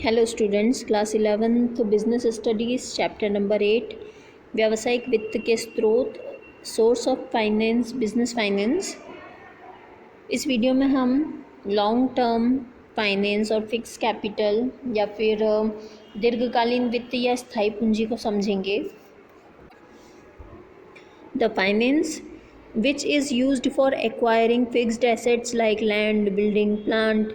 Hello students, class 11th business studies chapter number 8 व्यावसायिक वित्त के स्रोत, source of finance, business finance. इस वीडियो में हम लॉन्ग टर्म फाइनेंस और फिक्स कैपिटल या फिर दीर्घकालीन वित्त या स्थायी पूंजी को समझेंगे। The finance which is used for acquiring fixed assets like land, building, plant,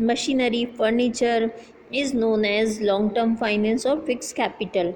machinery, furniture is known as long term finance और fixed capital।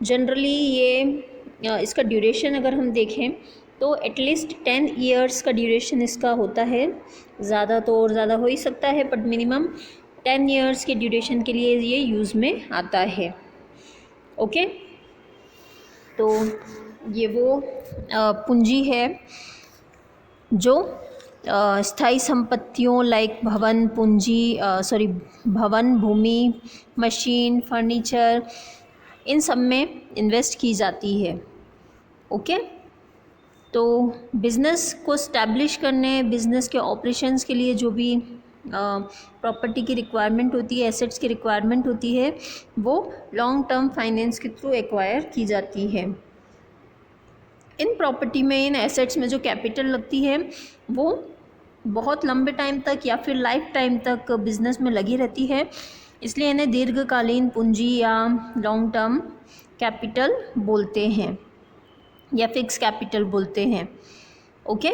जनरली ये इसका ड्यूरेशन अगर हम देखें तो एटलीस्ट 10 ईयर्स का ड्यूरेशन इसका होता है। ज़्यादा तो और ज़्यादा हो ही सकता है, बट मिनिमम 10 ईयर्स के ड्यूरेशन के लिए ये यूज़ में आता है। ओके, तो ये वो पूंजी है जो स्थायी संपत्तियों लाइक भवन पूंजी भवन, भूमि, मशीन, फर्नीचर, इन सब में इन्वेस्ट की जाती है। ओके, तो बिज़नेस को स्टैब्लिश करने, बिज़नेस के ऑपरेशंस के लिए जो भी प्रॉपर्टी की रिक्वायरमेंट होती है, एसेट्स की रिक्वायरमेंट होती है, वो लॉन्ग टर्म फाइनेंस के थ्रू एक्वायर की जाती है। इन प्रॉपर्टी में, इन एसेट्स में जो कैपिटल लगती है वो बहुत लंबे टाइम तक या फिर लाइफ टाइम तक बिजनेस में लगी रहती है, इसलिए इन्हें दीर्घकालीन पूंजी या लॉन्ग टर्म कैपिटल बोलते हैं या फिक्स कैपिटल बोलते हैं। ओके,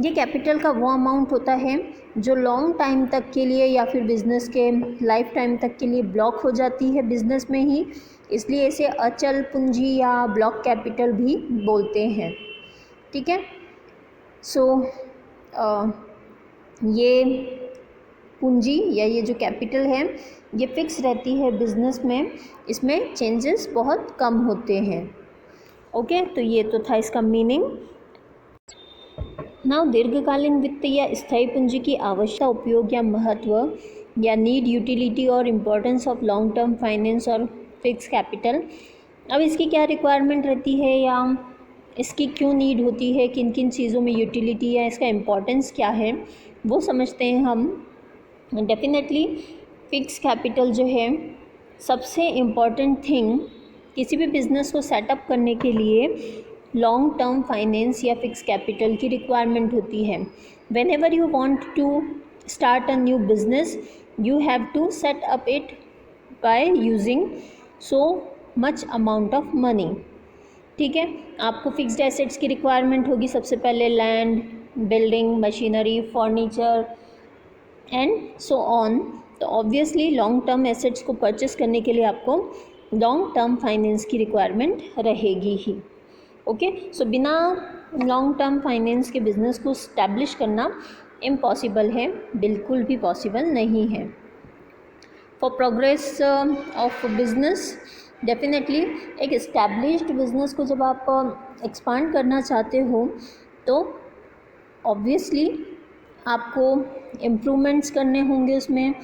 ये कैपिटल का वो अमाउंट होता है जो लॉन्ग टाइम तक के लिए या फिर बिजनेस के लाइफ टाइम तक के लिए ब्लॉक हो जाती है बिजनेस में ही, इसलिए इसे अचल पूंजी या ब्लॉक कैपिटल भी बोलते हैं। ठीक है, सो ये पूंजी या ये जो कैपिटल है ये फिक्स रहती है बिजनेस में, इसमें चेंजेस बहुत कम होते हैं। ओके, तो ये तो था इसका मीनिंग। नाउ दीर्घकालीन वित्त या स्थायी पूंजी की आवश्यकता, उपयोग या महत्व या नीड, यूटिलिटी और importance of long term finance और फिक्स कैपिटल। अब इसकी क्या रिक्वायरमेंट रहती है या इसकी क्यों नीड होती है, किन किन चीज़ों में यूटिलिटी या इसका इम्पोर्टेंस क्या है, वो समझते हैं हम। डेफिनेटली फिक्स कैपिटल जो है सबसे इम्पॉर्टेंट थिंग किसी भी बिज़नेस को सेटअप करने के लिए लॉन्ग टर्म फाइनेंस या फिक्स कैपिटल की रिक्वायरमेंट होती है। Whenever you want to start a new business you have to set up it by using so much amount of money. ठीक है, आपको फिक्स्ड एसेट्स की रिक्वायरमेंट होगी, सबसे पहले land, building, machinery, furniture and so on. तो obviously long term assets को purchase करने के लिए आपको लॉन्ग टर्म फाइनेंस की रिक्वायरमेंट रहेगी ही। ओके, सो बिना लॉन्ग टर्म फाइनेंस के बिज़नेस को स्टैब्लिश करना इम्पॉसिबल है, बिल्कुल भी पॉसिबल नहीं है। For progress of business, definitely एक इस्टेब्लिश्ड बिजनेस को जब आप एक्सपांड करना चाहते हो तो ऑब्वियसली आपको इम्प्रूवमेंट्स करने होंगे उसमें,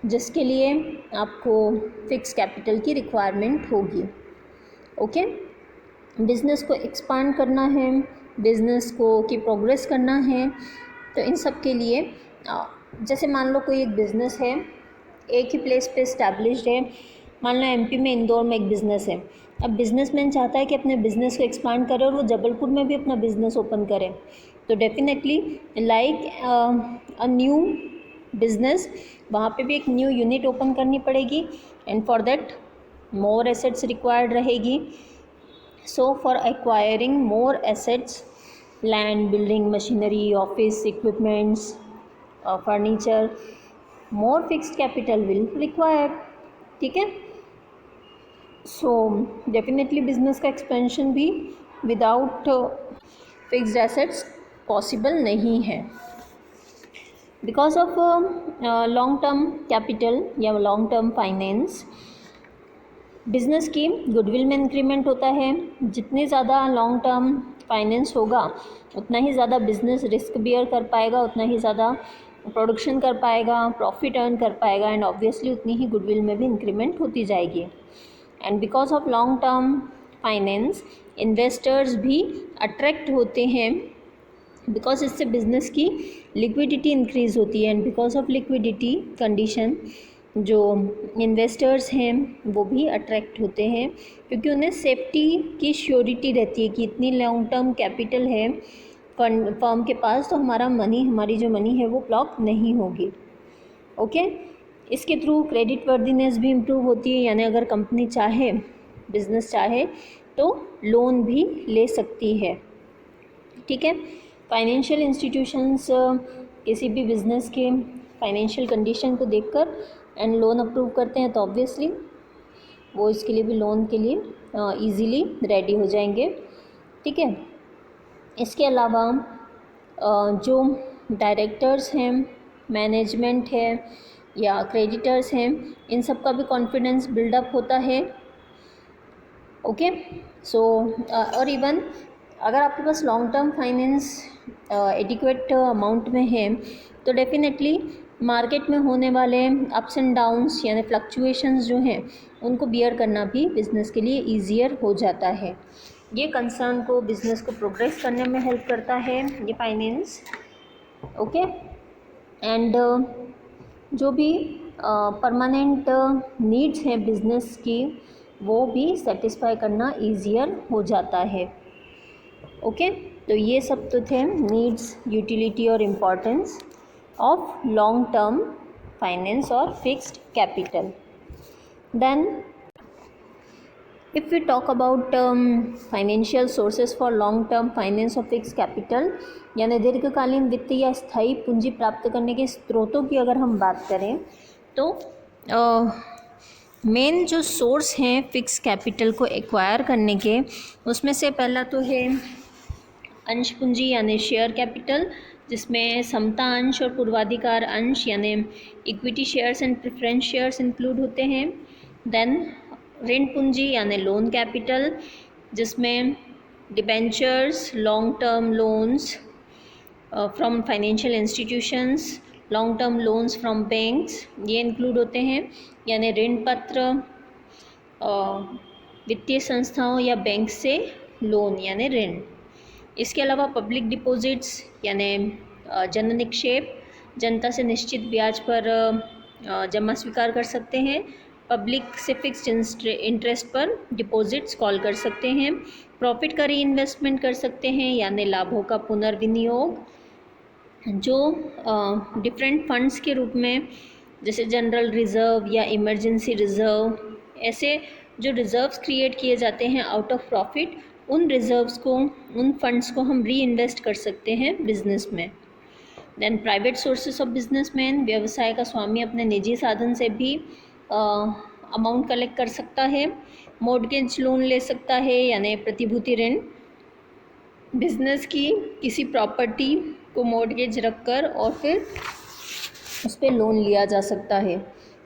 जिसके लिए आपको फिक्स कैपिटल की रिक्वायरमेंट होगी। ओके, बिज़नेस को एक्सपांड करना है, बिज़नेस को की प्रोग्रेस करना है, तो इन सब के लिए जैसे मान लो कोई एक बिज़नेस है, एक ही प्लेस पे इस्टेब्लिश्ड है, मान लो एमपी में इंदौर में एक बिज़नेस है। अब बिजनेसमैन चाहता है कि अपने बिज़नेस को एक्सपांड करे और वो जबलपुर में भी अपना बिज़नेस ओपन करे, तो definitely like a new business वहाँ पे भी एक न्यू यूनिट ओपन करनी पड़ेगी and for that more assets required रहेगी। So for acquiring more assets, land, building, machinery, office equipments, furniture, more fixed capital will required. ठीक है, सो डेफिनेटली बिजनेस का एक्सपेंशन भी विदाउट फिक्स्ड एसेट्स पॉसिबल नहीं है। Because of long term capital या long term finance, business की goodwill में increment होता है। जितनी ज़्यादा लॉन्ग टर्म फाइनेंस होगा उतना ही ज़्यादा बिजनेस रिस्क बियर कर पाएगा, उतना ही ज़्यादा प्रोडक्शन कर पाएगा, प्रॉफिट अर्न कर पाएगा एंड ऑब्वियसली उतनी ही गुडविल में भी इंक्रीमेंट होती जाएगी। And because of long term finance investors भी अट्रैक्ट होते हैं बिकॉज इससे बिजनेस की लिक्विडिटी इंक्रीज होती है, and because of liquidity condition जो इन्वेस्टर्स हैं वो भी अट्रैक्ट होते हैं, क्योंकि उन्हें सेफ्टी की श्योरिटी रहती है कि इतनी लॉन्ग टर्म कैपिटल है फर्म के पास, तो हमारी जो मनी है वो ब्लॉक नहीं होगी। ओके, इसके थ्रू क्रेडिट वर्दीनेस भी इम्प्रूव होती है, यानी अगर कंपनी चाहे, बिजनेस चाहे तो लोन भी ले सकती है। ठीक है, फाइनेंशियल इंस्टीट्यूशंस किसी भी बिजनेस के फाइनेंशियल कंडीशन को देखकर एंड लोन अप्रूव करते हैं, तो ऑब्वियसली वो इसके लिए भी लोन के लिए इजीली रेडी हो जाएंगे। ठीक है, इसके अलावा जो डायरेक्टर्स हैं, मैनेजमेंट है या क्रेडिटर्स हैं, इन सब का भी कॉन्फिडेंस बिल्डअप होता है। ओके, सो और इवन अगर आपके पास long term finance adequate amount में है तो डेफिनेटली मार्केट में होने वाले अप्स एंड डाउन्स यानी फ्लक्चुएशंस जो हैं उनको बियर करना भी बिज़नेस के लिए ईजियर हो जाता है। ये कंसर्न को, बिज़नेस को प्रोग्रेस करने में हेल्प करता है ये फाइनेंस। ओके, एंड जो भी परमानेंट नीड्स हैं बिज़नेस की वो भी सेटिस्फाई करना ईजियर हो जाता है। ओके, तो ये सब तो थे नीड्स, यूटिलिटी और importance of long term finance और fixed capital. Then if we talk about financial sources for long term finance or fixed capital, यानी दीर्घकालीन वित्त या स्थायी पूंजी प्राप्त करने के स्रोतों की अगर हम बात करें तो मेन जो सोर्स हैं फिक्स कैपिटल को एक्वायर करने के, उसमें से पहला तो है अंश पूंजी यानी शेयर कैपिटल, जिसमें समता अंश और पूर्वाधिकार अंश यानी equity shares and preference shares include होते हैं। देन ऋण पूंजी यानी लोन कैपिटल, जिसमें debentures, long term loans from financial institutions, long term loans from banks, ये इंक्लूड होते हैं, यानी ऋण पत्र, वित्तीय संस्थाओं या बैंक से लोन यानी ऋण। इसके अलावा पब्लिक डिपॉजिट्स यानी जन निक्षेप, जनता से निश्चित ब्याज पर जमा स्वीकार कर सकते हैं, पब्लिक से फिक्स्ड इंटरेस्ट पर डिपॉजिट्स कॉल कर सकते हैं, प्रॉफिट का री इन्वेस्टमेंट कर सकते हैं यानी लाभों का पुनर्विनियोग, जो डिफरेंट फंड्स के रूप में जैसे जनरल रिज़र्व या इमरजेंसी रिज़र्व, ऐसे जो रिज़र्व्स क्रिएट किए जाते हैं आउट ऑफ प्रॉफिट, उन रिज़र्व्स को, उन फंड्स को हम री इन्वेस्ट कर सकते हैं बिजनेस में। Then private sources of businessman, व्यवसाय का स्वामी अपने निजी साधन से भी अमाउंट कलेक्ट कर सकता है, मॉर्गेज लोन ले सकता है यानी प्रतिभूति ऋण, बिजनेस की किसी प्रॉपर्टी को मॉर्गेज रखकर और फिर उस पर लोन लिया जा सकता है।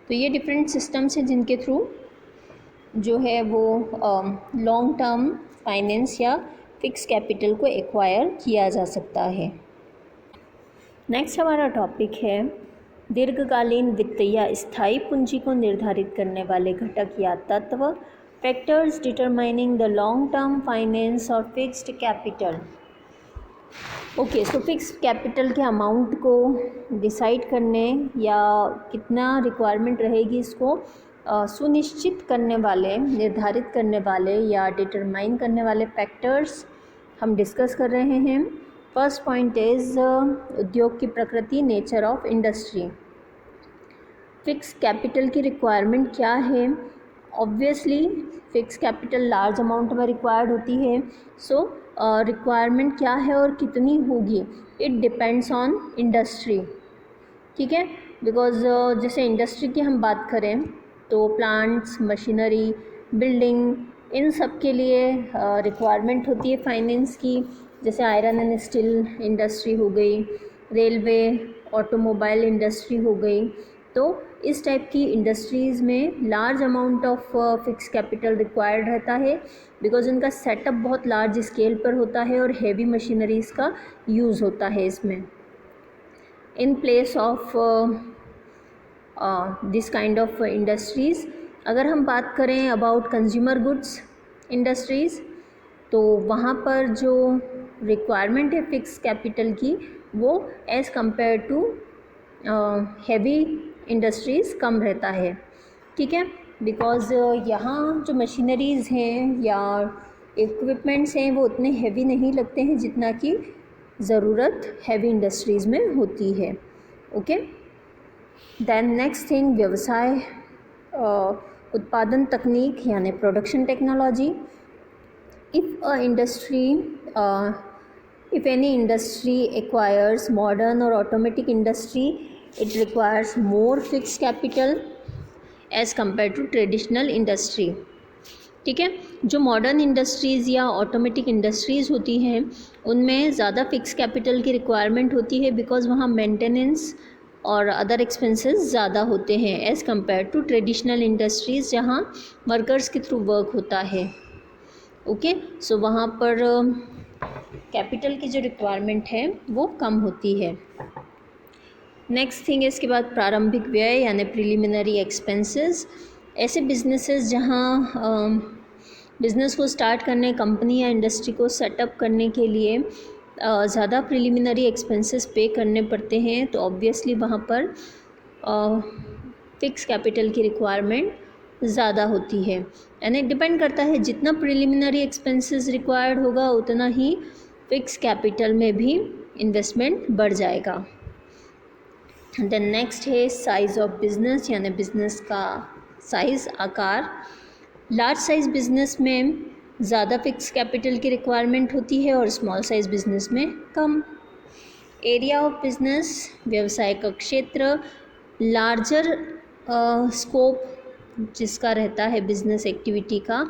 तो ये डिफरेंट सिस्टम्स हैं जिनके थ्रू जो है वो लॉन्ग टर्म फाइनेंस या फिक्स कैपिटल को एक्वायर किया जा सकता है। नेक्स्ट हमारा टॉपिक है दीर्घकालीन वित्त या स्थायी पूंजी को निर्धारित करने वाले घटक या तत्व, factors determining the long term finance और fixed capital. Okay, so fixed capital के अमाउंट को डिसाइड करने या कितना रिक्वायरमेंट रहेगी इसको सुनिश्चित करने वाले, निर्धारित करने वाले या डिटरमाइन करने वाले फैक्टर्स हम डिस्कस कर रहे हैं। फर्स्ट पॉइंट इज़ उद्योग की प्रकृति, nature of industry. Fix capital की रिक्वायरमेंट क्या है? Obviously fix capital large amount में रिक्वायर्ड होती है, सो रिक्वायरमेंट क्या है और कितनी होगी, इट डिपेंड्स ऑन इंडस्ट्री। ठीक है, बिकॉज जैसे इंडस्ट्री की हम बात करें तो प्लांट्स, मशीनरी, बिल्डिंग, इन सब के लिए रिक्वायरमेंट होती है फाइनेंस की, जैसे आयरन एंड स्टील इंडस्ट्री हो गई, रेलवे, ऑटोमोबाइल इंडस्ट्री हो गई। तो इस टाइप की इंडस्ट्रीज़ में large amount of fix capital required रहता है, बिकॉज इनका सेटअप बहुत लार्ज स्केल पर होता है और हेवी मशीनरीज़ का यूज़ होता है इसमें। In place of this kind of industries, अगर हम बात करें अबाउट कंज्यूमर गुड्स इंडस्ट्रीज़, तो वहाँ पर जो रिक्वायरमेंट है फिक्स कैपिटल की वो as compare to heavy industries कम रहता है, ठीक है। बिकॉज़ यहाँ जो मशीनरीज़ हैं या इक्विपमेंट्स हैं वो उतने हैवी नहीं लगते हैं जितना कि ज़रूरत हैवी इंडस्ट्रीज़ में होती है, ओके। देन नेक्स्ट थिंग, व्यवसाय उत्पादन तकनीक यानी production technology. If any industry acquires modern or automatic industry, it requires more fixed capital as compared to traditional industry, ठीक है। जो मॉडर्न इंडस्ट्रीज़ या ऑटोमेटिक इंडस्ट्रीज़ होती हैं उनमें ज़्यादा फिक्स कैपिटल की रिक्वायरमेंट होती है, बिकॉज़ वहाँ मेंटेनेंस और अदर एक्सपेंसेस ज़्यादा होते हैं as compare to traditional industries जहाँ वर्कर्स के थ्रू वर्क होता है, ओके। सो वहाँ पर कैपिटल की जो रिक्वायरमेंट है वो कम होती है। नेक्स्ट थिंग, इसके बाद प्रारंभिक व्यय यानी प्रिलिमिनरी एक्सपेंसेस। ऐसे बिजनेसेस जहाँ बिज़नेस को स्टार्ट करने, कंपनी या इंडस्ट्री को सेटअप करने के लिए ज़्यादा प्रिलिमिनरी एक्सपेंसेस पे करने पड़ते हैं, तो ऑब्वियसली वहाँ पर फिक्स कैपिटल की रिक्वायरमेंट ज़्यादा होती है। यानी डिपेंड करता है, जितना प्रिलिमिनरी एक्सपेंसेस रिक्वायर्ड होगा उतना ही फिक्स कैपिटल में भी इन्वेस्टमेंट बढ़ जाएगा। देन नेक्स्ट है साइज़ ऑफ बिज़नेस यानी बिज़नेस का साइज़, आकार। लार्ज साइज़ बिज़नेस में ज़्यादा फिक्स कैपिटल की रिक्वायरमेंट होती है और स्मॉल साइज़ बिज़नेस में कम। एरिया ऑफ बिज़नेस, व्यवसाय का क्षेत्र। लार्जर स्कोप जिसका रहता है बिज़नेस एक्टिविटी का,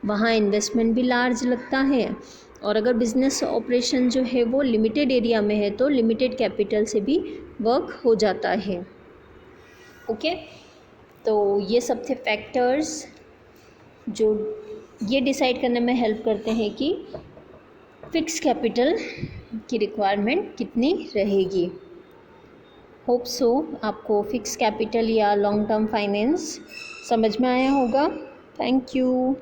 वहाँ इन्वेस्टमेंट भी लार्ज लगता है। और अगर बिज़नेस ऑपरेशन जो है वो लिमिटेड एरिया में है तो लिमिटेड कैपिटल से भी वर्क हो जाता है, ओके। तो ये सब थे फैक्टर्स जो ये डिसाइड करने में हेल्प करते हैं कि फिक्स कैपिटल की रिक्वायरमेंट कितनी रहेगी। होप सो आपको फिक्स कैपिटल या लॉन्ग टर्म फाइनेंस समझ में आया होगा। Thank you.